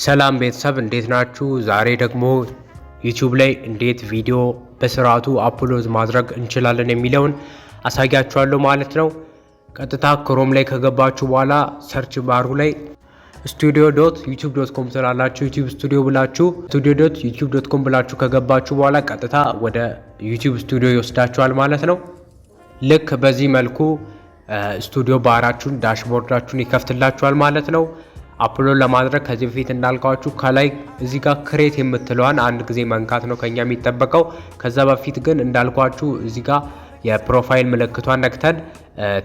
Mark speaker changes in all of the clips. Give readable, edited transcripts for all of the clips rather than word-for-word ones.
Speaker 1: ሰላም ቤተሰብ እንዴት ናችሁ? ዛሬ ደግሞ ዩቲዩብ ላይ እንዴት ቪዲዮ በስርዓቱ አፕሎድ ማድረግ እንችላለን የሚለውን አሳያችኋለሁ ማለት ነው። ቀጥታ ክሮም ላይ ከገባችሁ በኋላ ሰርች ባሩ ላይ studio.youtube.com ትላላችሁ። ዩቲዩብ ስቱዲዮ ብላችሁ studio.youtube.com ብላችሁ ከገባችሁ በኋላ ቀጥታ ወደ ዩቲዩብ ስቱዲዮ ይወስዳችኋል ማለት ነው። ልክ በዚህ መልኩ ስቱዲዮ ባራችሁን ዳሽቦርዳችሁን ይከፍትላችኋል ማለት ነው። አፕሎድ ለማድረግ ከዚህ በፊት እንዳልኳችሁ ከላይ እዚህ ጋር ክሬት የምትለዋን አንድ ጊዜ መንካት ነው ከኛ የሚጠበቀው። ከዛ በፊት ግን እንዳልኳችሁ እዚህ ጋር የፕሮፋይል ምልክቷን ነክተን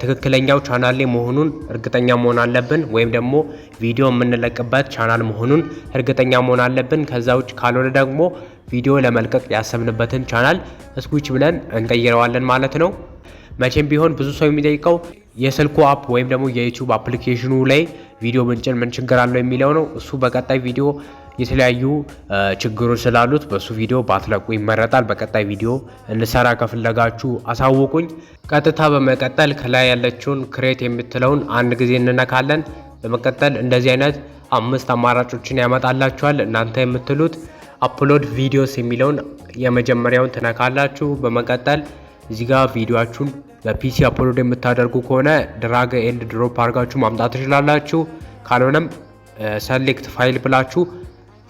Speaker 1: ትክክለኛው ቻናል ላይ መሆኑን እርግጠኛ መሆን አለብን፣ ወይም ደግሞ ቪዲዮ የምንለቅበት ቻናል መሆኑን እርግጠኛ መሆን አለብን። ከዛ ውጭ ካልሆነ ደግሞ ቪዲዮ ለመልቀቅ ያሰብንበትን ቻናል ስዊች ብለን እንቀይረዋለን ማለት ነው። መቼም ቢሆን ብዙ ሰው የሚጠይቀው የስልኩ አፕ ወይም ደግሞ የዩቲዩብ አፕሊኬሽኑ ላይ ቪዲዮ ብንጭን ምን ችግር አለው የሚለው ነው። እሱ በቀጣይ ቪዲዮ የተለያዩ ችግሮች ስላሉት በሱ ቪዲዮ ባትለቁ ይመረጣል። በቀጣይ ቪዲዮ እንሰራ ከፈለጋችሁ አሳውቁኝ። ቀጥታ በመቀጠል ከላይ ያለችውን ክሬት የምትለውን አንድ ጊዜ እንነካለን። በመቀጠል እንደዚህ አይነት 5 አማራጮችን ያመጣላችኋል። እናንተ የምትሉት አፕሎድ ቪዲዮስ የሚለውን የመጀመሪያውን ትነካላችሁ። በመቀጠል እዚህ ጋር ቪዲዮአችሁን በፒሲ አፕሎድ የምታደርጉ ከሆነ ድራግ ኤንድ ድሮፕ አድርጋችሁ ማምጣት ትችላላችሁ። ካልሆነም ሰሌክት ፋይል ብላችሁ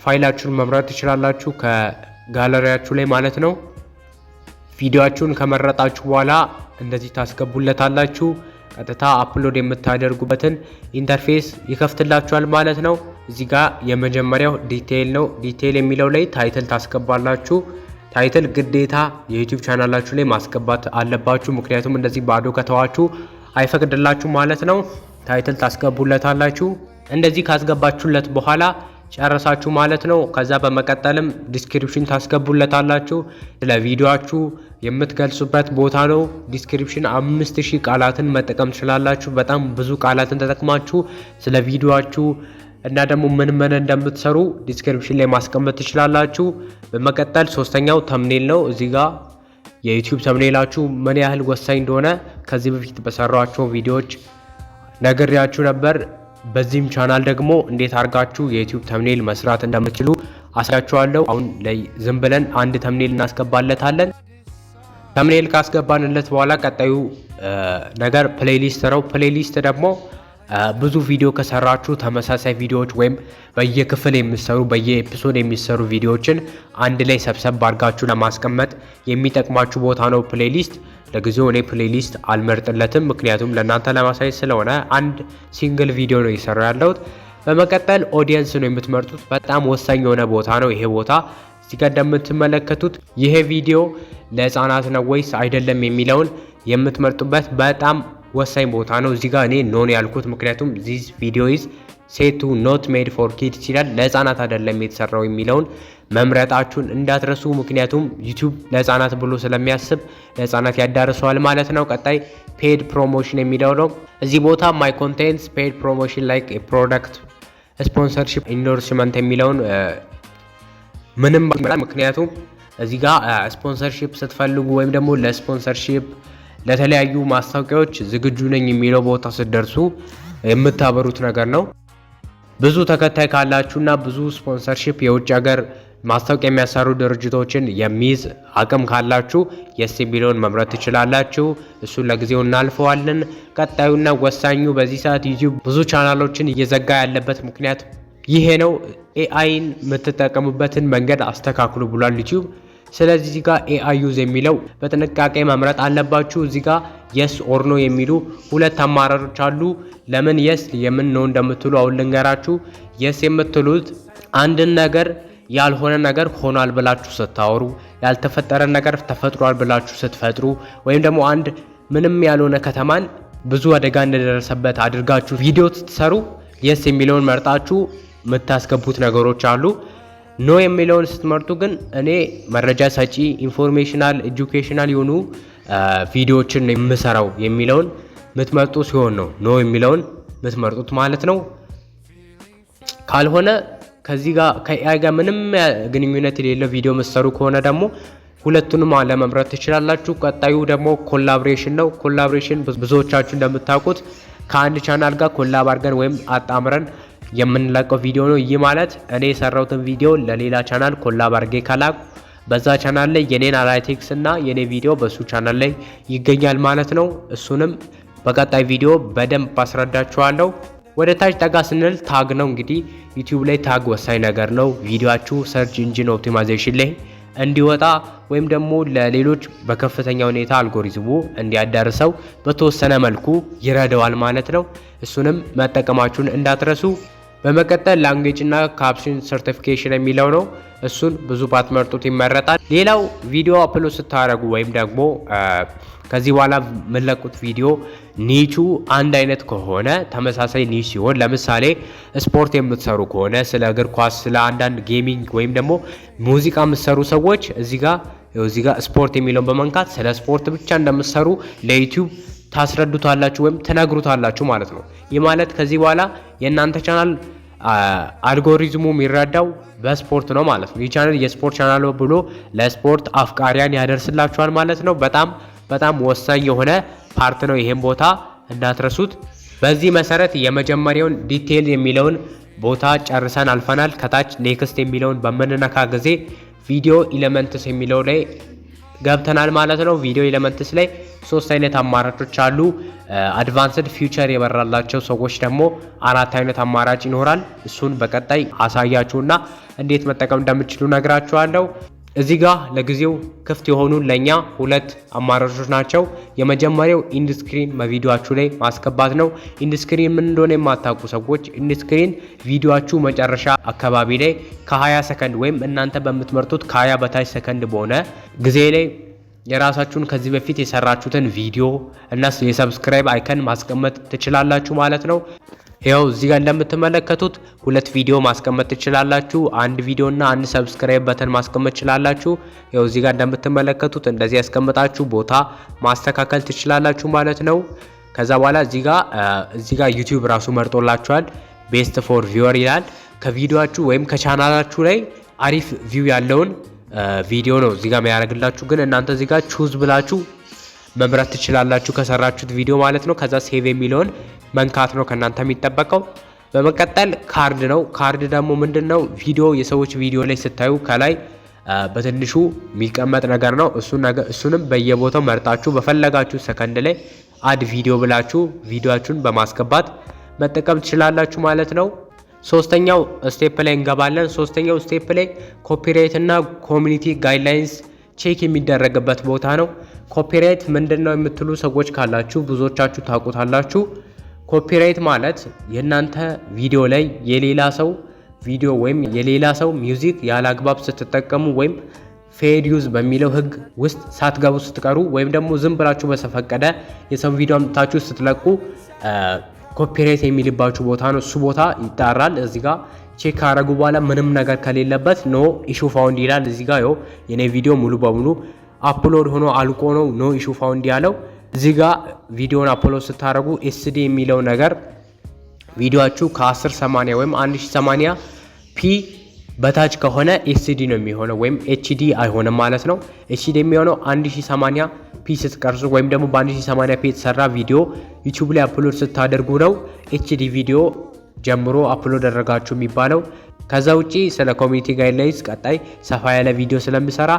Speaker 1: ፋይላችሁን መምረጥ ትችላላችሁ ከጋለሪያችሁ ላይ ማለት ነው። ቪዲዮአችሁን ከመረጣችሁ በኋላ እንደዚህ ታስገቡለታላችሁ። ቀጥታ አፕሎድ የምታደርጉበትን ኢንተርፌስ ይከፍትላችኋል ማለት ነው። እዚህ ጋር የመጀመሪያው ዲቴይል ነው። ዲቴይል የሚለው ላይ ታይትል ታስገባላችሁ። ታይትል ግዴታ የዩቲዩብ ቻናላችሁ ላይ ማስገባት አለባችሁ። ምክንያቱም እንደዚህ ባዶ ከተዋችሁ አይፈቅድላችሁ ማለት ነው። ታይትል ታስገቡለታላችሁ። እንደዚህ ካስገባችሁለት በኋላ ጨረሳችሁ ማለት ነው። ከዛ በመቀጠልም ዲስክሪፕሽን ታስገቡለታላችሁ። ስለ ቪዲዮአችሁ የምትገልጹበት ቦታ ነው። ዲስክሪፕሽን 5000 ቃላትን መጠቀም ትችላላችሁ። በጣም ብዙ ቃላትን ተጠቅማችሁ ስለ ቪዲዮአችሁ እና ደግሞ ምን እንደምትሰሩ ዲስክሪፕሽን ላይ ማስቀመጥ ትችላላችሁ። በመቀጠል ሶስተኛው ተምኔል ነው። እዚህ ጋር የዩቲዩብ ተምኔላችሁ ምን ያህል ወሳኝ እንደሆነ ከዚህ በፊት በሰራኋቸው ቪዲዮዎች ነግሬያችሁ ነበር። በዚህም ቻናል ደግሞ እንዴት አድርጋችሁ የዩቲዩብ ተምኔል መስራት እንደምትችሉ አሳያችኋለሁ። አሁን ላይ ዝም ብለን አንድ ተምኔል እናስገባለታለን። ተምኔል ካስገባንለት በኋላ ቀጣዩ ነገር ፕሌሊስት ነው። ፕሌሊስት ደግሞ ብዙ ቪዲዮ ከሰራችሁ ተመሳሳይ ቪዲዮዎች ወይም በየክፍል የሚሰሩ በየኤፒሶድ የሚሰሩ ቪዲዮዎችን አንድ ላይ ሰብሰብ አድርጋችሁ ለማስቀመጥ የሚጠቅማችሁ ቦታ ነው ፕሌሊስት። ለጊዜው እኔ ፕሌሊስት አልመርጥለትም፣ ምክንያቱም ለእናንተ ለማሳየት ስለሆነ አንድ ሲንግል ቪዲዮ ነው እየሰራ ያለሁት። በመቀጠል ኦዲየንስ ነው የምትመርጡት። በጣም ወሳኝ የሆነ ቦታ ነው ይሄ ቦታ። እዚህ ጋር እንደምትመለከቱት ይሄ ቪዲዮ ለህፃናት ነው ወይስ አይደለም የሚለውን የምትመርጡበት በጣም ወሳኝ ቦታ ነው። እዚህ ጋር እኔ ኖን ያልኩት ምክንያቱም this video is said to not made for kids ይላል። ለህፃናት አይደለም የተሰራው የሚለውን መምረጣችሁን እንዳትረሱ። ምክንያቱም ዩቲዩብ ለህፃናት ብሎ ስለሚያስብ ለህፃናት ያዳርሰዋል ማለት ነው። ቀጣይ ፔድ ፕሮሞሽን የሚለው ነው። እዚህ ቦታ my contents paid promotion like a product sponsorship endorsement የሚለውን ምንም ምክንያቱም እዚህ ጋር ስፖንሰርሺፕ ስትፈልጉ ወይም ደግሞ ለስፖንሰርሺፕ ለተለያዩ ማስታወቂያዎች ዝግጁ ነኝ የሚለው ቦታ ስትደርሱ የምታበሩት ነገር ነው። ብዙ ተከታይ ካላችሁና ብዙ ስፖንሰርሺፕ የውጭ ሀገር ማስታወቂያ የሚያሰሩ ድርጅቶችን የሚይዝ አቅም ካላችሁ የስ የሚለውን መምረጥ ትችላላችሁ። እሱን ለጊዜው እናልፈዋለን። ቀጣዩና ወሳኙ በዚህ ሰዓት ዩቲዩብ ብዙ ቻናሎችን እየዘጋ ያለበት ምክንያት ይሄ ነው። ኤአይን የምትጠቀሙበትን መንገድ አስተካክሉ ብሏል ዩቲዩብ። ስለዚህ እዚህ ጋር ኤአይ ዩዝ የሚለው በጥንቃቄ መምረጥ አለባችሁ። እዚህ ጋር የስ ኦር ኖ የሚሉ ሁለት አማራጮች አሉ። ለምን የስ የምን ነው እንደምትሉ አሁን ልንገራችሁ። የስ የምትሉት አንድን ነገር ያልሆነ ነገር ሆኗል ብላችሁ ስታወሩ፣ ያልተፈጠረ ነገር ተፈጥሯል ብላችሁ ስትፈጥሩ፣ ወይም ደግሞ አንድ ምንም ያልሆነ ከተማን ብዙ አደጋ እንደደረሰበት አድርጋችሁ ቪዲዮ ስትሰሩ የስ የሚለውን መርጣችሁ የምታስገቡት ነገሮች አሉ። ኖ የሚለውን ስትመርጡ ግን እኔ መረጃ ሰጪ ኢንፎርሜሽናል ኤጁኬሽናል የሆኑ ቪዲዮዎችን የምሰራው የሚለውን የምትመርጡ ሲሆን ነው ኖ የሚለውን የምትመርጡት ማለት ነው። ካልሆነ ከዚህ ጋር ከኤአይ ጋር ምንም ግንኙነት የሌለው ቪዲዮ የምትሰሩ ከሆነ ደግሞ ሁለቱንም ለመምረጥ ትችላላችሁ። ቀጣዩ ደግሞ ኮላቦሬሽን ነው። ኮላቦሬሽን ብዙዎቻችሁ እንደምታውቁት ከአንድ ቻናል ጋር ኮላብ አድርገን ወይም አጣምረን የምንለቀው ቪዲዮ ነው። ይህ ማለት እኔ የሰራሁትን ቪዲዮ ለሌላ ቻናል ኮላብ አድርጌ ካላኩ በዛ ቻናል ላይ የኔን አናሊቲክስ እና የኔ ቪዲዮ በሱ ቻናል ላይ ይገኛል ማለት ነው። እሱንም በቀጣይ ቪዲዮ በደንብ አስረዳችኋለሁ። ወደ ታች ጠጋ ስንል ታግ ነው። እንግዲህ ዩቲዩብ ላይ ታግ ወሳኝ ነገር ነው። ቪዲዮአችሁ ሰርች ኢንጂን ኦፕቲማይዜሽን ላይ እንዲወጣ ወይም ደግሞ ለሌሎች በከፍተኛ ሁኔታ አልጎሪዝሙ እንዲያዳርሰው በተወሰነ መልኩ ይረዳዋል ማለት ነው። እሱንም መጠቀማችሁን እንዳትረሱ። በመቀጠል ላንጉዌጅ እና ካፕሽን ሰርቲፊኬሽን የሚለው ነው። እሱን ብዙ ባትመርጡት ይመረጣል። ሌላው ቪዲዮ አፕሎድ ስታደርጉ ወይም ደግሞ ከዚህ በኋላ የምለቁት ቪዲዮ ኒቹ አንድ አይነት ከሆነ ተመሳሳይ ኒች ሲሆን፣ ለምሳሌ ስፖርት የምትሰሩ ከሆነ ስለ እግር ኳስ፣ ስለ አንዳንድ ጌሚንግ ወይም ደግሞ ሙዚቃ የምትሰሩ ሰዎች እዚህ ጋር ስፖርት የሚለውን በመንካት ስለ ስፖርት ብቻ እንደምትሰሩ ለዩቲዩብ ታስረዱታላችሁ ወይም ትነግሩታላችሁ ማለት ነው። ይህ ማለት ከዚህ በኋላ የእናንተ ቻናል አልጎሪዝሙ የሚረዳው በስፖርት ነው ማለት ነው። ይህ ቻናል የስፖርት ቻናል ብሎ ለስፖርት አፍቃሪያን ያደርስላችኋል ማለት ነው። በጣም ወሳኝ የሆነ ፓርት ነው። ይሄን ቦታ እንዳትረሱት። በዚህ መሰረት የመጀመሪያውን ዲቴይል የሚለውን ቦታ ጨርሰን አልፈናል። ከታች ኔክስት የሚለውን በምንነካ ጊዜ ቪዲዮ ኤሌመንትስ የሚለው ላይ ገብተናል ማለት ነው። ቪዲዮ ኤሌመንትስ ላይ 3 አይነት አማራጮች አሉ። አድቫንስድ ፊውቸር የበራላቸው ሰዎች ደግሞ 4 አይነት አማራጭ ይኖራል። እሱን በቀጣይ አሳያችሁና እንዴት መጠቀም እንደምትችሉ ነግራችኋለሁ። እዚህ ጋር ለጊዜው ክፍት የሆኑ ለኛ 2 አማራጮች ናቸው። የመጀመሪያው ኢንድ ስክሪን በቪዲዮአችሁ ላይ ማስገባት ነው። ኢንድ ስክሪን ምን እንደሆነ የማታውቁ ሰዎች ኢንድ ስክሪን ቪዲዮአችሁ መጨረሻ አካባቢ ላይ ከ20 ሰከንድ ወይም እናንተ በምትመርጡት ከ20 በታች ሰከንድ በሆነ ጊዜ ላይ የራሳችሁን ከዚህ በፊት የሰራችሁትን ቪዲዮ እና የሰብስክራይብ አይከን ማስቀመጥ ትችላላችሁ ማለት ነው። ይኸው እዚህ ጋር እንደምትመለከቱት 2 ቪዲዮ ማስቀመጥ ትችላላችሁ። አንድ ቪዲዮ እና አንድ ሰብስክራይብ በተን ማስቀመጥ ትችላላችሁ። ይኸው እዚህ ጋር እንደምትመለከቱት እንደዚህ ያስቀምጣችሁ ቦታ ማስተካከል ትችላላችሁ ማለት ነው። ከዛ በኋላ እዚህ ጋር ዩቲዩብ ራሱ መርጦላችኋል። ቤስት ፎር ቪወር ይላል። ከቪዲዮአችሁ ወይም ከቻናላችሁ ላይ አሪፍ ቪው ያለውን ቪዲዮ ነው እዚህ ጋር የሚያደርግላችሁ። ግን እናንተ እዚህ ጋር ቹዝ ብላችሁ መምረጥ ትችላላችሁ ከሰራችሁት ቪዲዮ ማለት ነው። ከዛ ሴቭ የሚለውን መንካት ነው ከናንተ የሚጠበቀው። በመቀጠል ካርድ ነው። ካርድ ደግሞ ምንድነው? ቪዲዮ የሰዎች ቪዲዮ ላይ ስታዩ ከላይ በትንሹ የሚቀመጥ ነገር ነው። እሱንም በየቦታው መርጣችሁ በፈለጋችሁ ሰከንድ ላይ አድ ቪዲዮ ብላችሁ ቪዲዮአችሁን በማስገባት መጠቀም ትችላላችሁ ማለት ነው። ሶስተኛው ስቴፕ ላይ እንገባለን። ሶስተኛው ስቴፕ ላይ ኮፒራይት እና ኮሚኒቲ ጋይድላይንስ ቼክ የሚደረግበት ቦታ ነው። ኮፒራይት ምንድነው የምትሉ ሰዎች ካላችሁ ብዙዎቻችሁ ታውቁታላችሁ። ኮፒራይት ማለት የእናንተ ቪዲዮ ላይ የሌላ ሰው ቪዲዮ ወይም የሌላ ሰው ሚውዚክ ያለ አግባብ ስትጠቀሙ ወይም ፌር ዩዝ በሚለው ሕግ ውስጥ ሳትገቡ ስትቀሩ ወይም ደግሞ ዝም ብላችሁ በተፈቀደ የሰው ቪዲዮ አምጥታችሁ ስትለቁ ኮፒራይት የሚልባችሁ ቦታ ነው። እሱ ቦታ ይጣራል። እዚህ ጋር ቼክ ካረጉ በኋላ ምንም ነገር ከሌለበት ኖ ኢሹ ፋውንድ ይላል። እዚህ ጋር የኔ ቪዲዮ ሙሉ በሙሉ አፕሎድ ሆኖ አልቆ ነው ኖ ኢሹ ፋውንድ ያለው። እዚህ ጋር ቪዲዮን አፕሎድ ስታደርጉ ኤስዲ የሚለው ነገር ቪዲዮአችሁ ከ1080 ወይም 1080 ፒ በታች ከሆነ ኤስዲ ነው የሚሆነው ወይም ኤችዲ አይሆንም ማለት ነው። ኤችዲ የሚሆነው 1080 ፒ ስትቀርጹ ወይም ደግሞ በ1080 ፒ የተሰራ ቪዲዮ ዩቲዩብ ላይ አፕሎድ ስታደርጉ ነው ኤችዲ ቪዲዮ ጀምሮ አፕሎድ አደረጋችሁ የሚባለው። ከዛ ውጪ ስለ ኮሚኒቲ ጋይድላይንስ ቀጣይ ሰፋ ያለ ቪዲዮ ስለምሰራ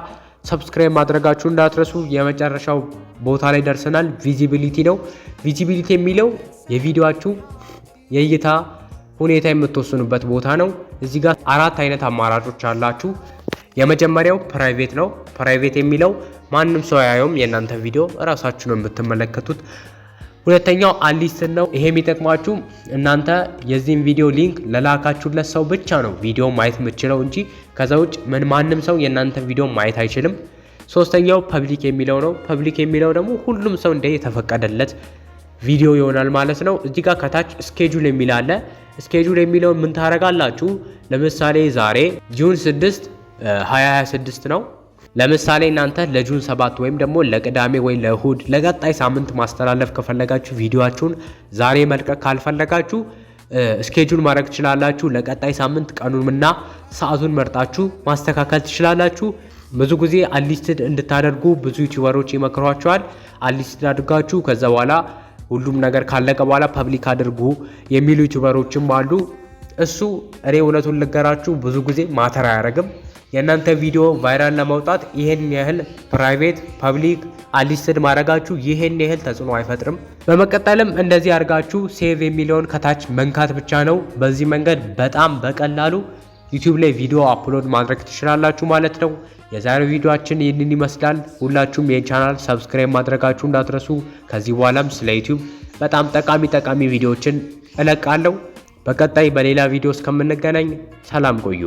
Speaker 1: ሰብስክራይብ ማድረጋችሁ እንዳትረሱ። የመጨረሻው ቦታ ላይ ደርሰናል። ቪዚቢሊቲ ነው። ቪዚቢሊቲ የሚለው የቪዲዮአችሁ የእይታ ሁኔታ የምትወስኑበት ቦታ ነው። እዚህ ጋር 4 አይነት አማራጮች አላችሁ። የመጀመሪያው ፕራይቬት ነው። ፕራይቬት የሚለው ማንም ሰው ያየውም የእናንተ ቪዲዮ እራሳችሁ ነው የምትመለከቱት። ሁለተኛው አንሊስትድ ነው። ይሄ የሚጠቅማችሁ እናንተ የዚህን ቪዲዮ ሊንክ ለላካችሁለት ሰው ብቻ ነው ቪዲዮ ማየት የምትችለው እንጂ ከዛ ውጭ ማንም ሰው የእናንተ ቪዲዮ ማየት አይችልም። ሶስተኛው ፐብሊክ የሚለው ነው። ፐብሊክ የሚለው ደግሞ ሁሉም ሰው እንደ የተፈቀደለት ቪዲዮ ይሆናል ማለት ነው። እዚህ ጋር ከታች ስኬጁል የሚል አለ። ስኬጁል የሚለውን ምን ታረጋላችሁ? ለምሳሌ ዛሬ ጁን 6 2026 ነው። ለምሳሌ እናንተ ለጁን 7 ወይም ደግሞ ለቅዳሜ ወይ ለእሁድ ለቀጣይ ሳምንት ማስተላለፍ ከፈለጋችሁ ቪዲዮአችሁን ዛሬ መልቀቅ ካልፈለጋችሁ ስኬጁል ማድረግ ትችላላችሁ። ለቀጣይ ሳምንት ቀኑንና ሰዓቱን መርጣችሁ ማስተካከል ትችላላችሁ። ብዙ ጊዜ አንሊስትድ እንድታደርጉ ብዙ ዩቲዩበሮች ይመክሯቸዋል። አንሊስትድ አድርጋችሁ ከዛ በኋላ ሁሉም ነገር ካለቀ በኋላ ፐብሊክ አድርጉ የሚሉ ዩቲዩበሮችም አሉ። እሱ እኔ እውነቱን ልገራችሁ ብዙ ጊዜ ማተር አያደርግም። የእናንተ ቪዲዮ ቫይራል ለማውጣት ይሄን ያህል ፕራይቬት ፐብሊክ አሊስትድ ማድረጋችሁ ይሄን ያህል ተጽዕኖ አይፈጥርም። በመቀጠልም እንደዚህ አድርጋችሁ ሴቭ የሚለውን ከታች መንካት ብቻ ነው። በዚህ መንገድ በጣም በቀላሉ ዩቲዩብ ላይ ቪዲዮ አፕሎድ ማድረግ ትችላላችሁ ማለት ነው። የዛሬው ቪዲዮአችን ይህንን ይመስላል። ሁላችሁም ይህን ቻናል ሰብስክራይብ ማድረጋችሁ እንዳትረሱ። ከዚህ በኋላም ስለ ዩቲዩብ በጣም ጠቃሚ ቪዲዮዎችን እለቃለሁ። በቀጣይ በሌላ ቪዲዮ እስከምንገናኝ ሰላም ቆዩ።